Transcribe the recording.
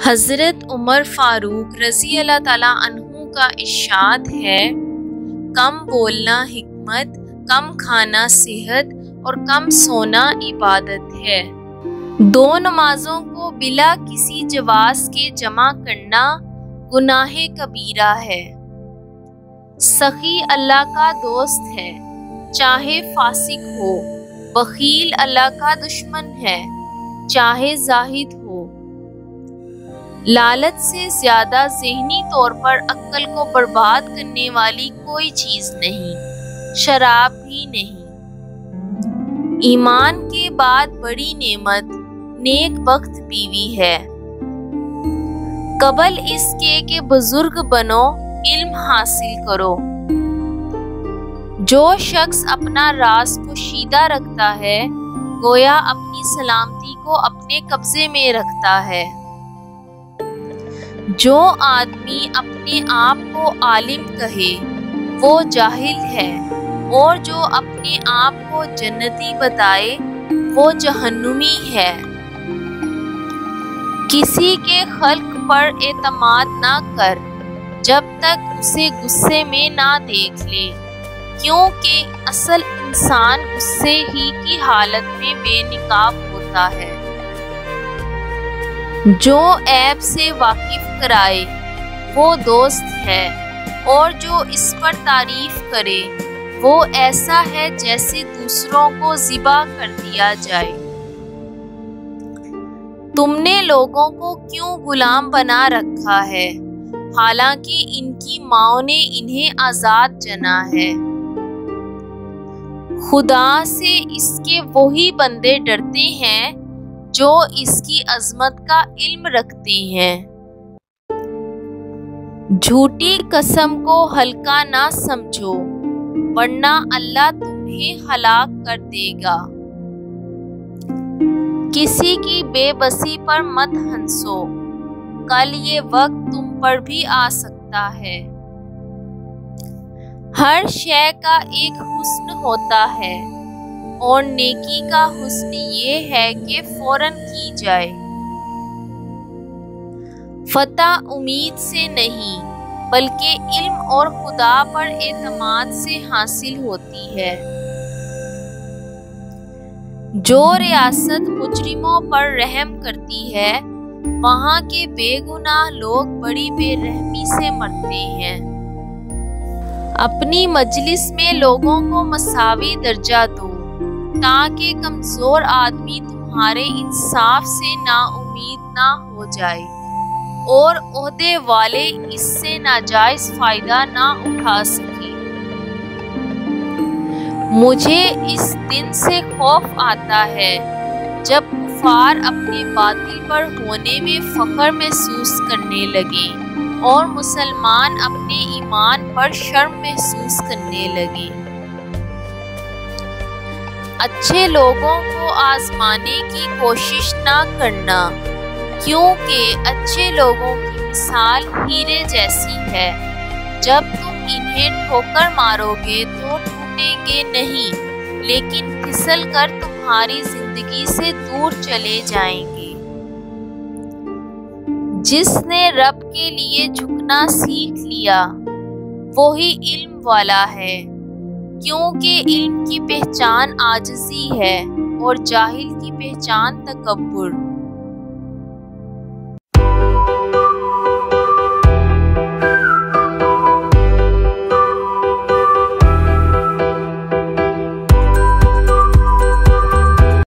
हज़रत उमर फ़ारूक रज़ी अल्लाह ताला अन्हु का इरशाद है, कम बोलना हिकमत, कम खाना सेहत और कम सोना इबादत है। दो नमाजों को बिला किसी जवाज़ के जमा करना गुनाहे कबीरा है। सखी अल्लाह का दोस्त है, चाहे फासिक हो। बखील अल्लाह का दुश्मन है, चाहे जाहिद हो। लालच से ज्यादा ज़हनी तौर पर अक्ल को बर्बाद करने वाली कोई चीज नहीं, शराब भी नहीं। ईमान के बाद बड़ी नेमत नेक वक्त बीवी है। कबल इसके कि बुजुर्ग बनो, इल्म हासिल करो। जो शख्स अपना राज पोशीदा रखता है, गोया अपनी सलामती को अपने कब्जे में रखता है। जो आदमी अपने आप को आलिम कहे, वो जाहिल है, और जो अपने आप को जन्नती बताए, वो जहन्नुमी है। किसी के खल्क पर एतमाद ना कर, जब तक उसे गुस्से में ना देख ले, क्योंकि असल इंसान गुस्से ही की हालत में बेनिकाब होता है। जो ऐब से वाकिफ कराए, वो दोस्त है, और जो इस पर तारीफ करे, वो ऐसा है जैसे दूसरों को ज़िबा कर दिया जाए। तुमने लोगों को क्यों गुलाम बना रखा है, हालांकि इनकी माओ ने इन्हें आज़ाद जना है। खुदा से इसके वही बंदे डरते हैं जो इसकी अजमत का इल्म रखते हैं। झूठी कसम को हल्का ना समझो, वरना अल्लाह तुम्हें हलाक कर देगा। किसी की बेबसी पर मत हंसो, कल ये वक्त तुम पर भी आ सकता है। हर शय का एक हुस्न होता है, और नेकी का हुस्न ये है कि फौरन की जाए। फतह उम्मीद से नहीं, बल्कि इल्म और खुदा पर एतमाद से हासिल होती है। जो रियासत मुजरिमों पर रहम करती है, वहाँ के बेगुनाह लोग बड़ी बेरहमी से मरते हैं। अपनी मजलिस में लोगों को मसावी दर्जा दो, ताकि कमजोर आदमी तुम्हारे इंसाफ से नाउम्मीद ना हो जाए, और ओहदे वाले इससे नाजायज फायदा ना उठा सके। मुझे इस दिन से खौफ आता है जब कुफार अपने बातिल पर होने में फख्र महसूस करने लगे, और मुसलमान अपने ईमान पर शर्म महसूस करने लगे। अच्छे लोगों को आजमाने की कोशिश ना करना, क्योंकि अच्छे लोगों की मिसाल हीरे जैसी है। जब तुम इन्हें ठोकर मारोगे तो टूटेंगे नहीं, लेकिन फिसल कर तुम्हारी जिंदगी से दूर चले जाएंगे। जिसने रब के लिए झुकना सीख लिया, वही इल्म वाला है, क्योंकि इल्म की पहचान आजिज़ी है, और जाहिल की पहचान तकब्बुर।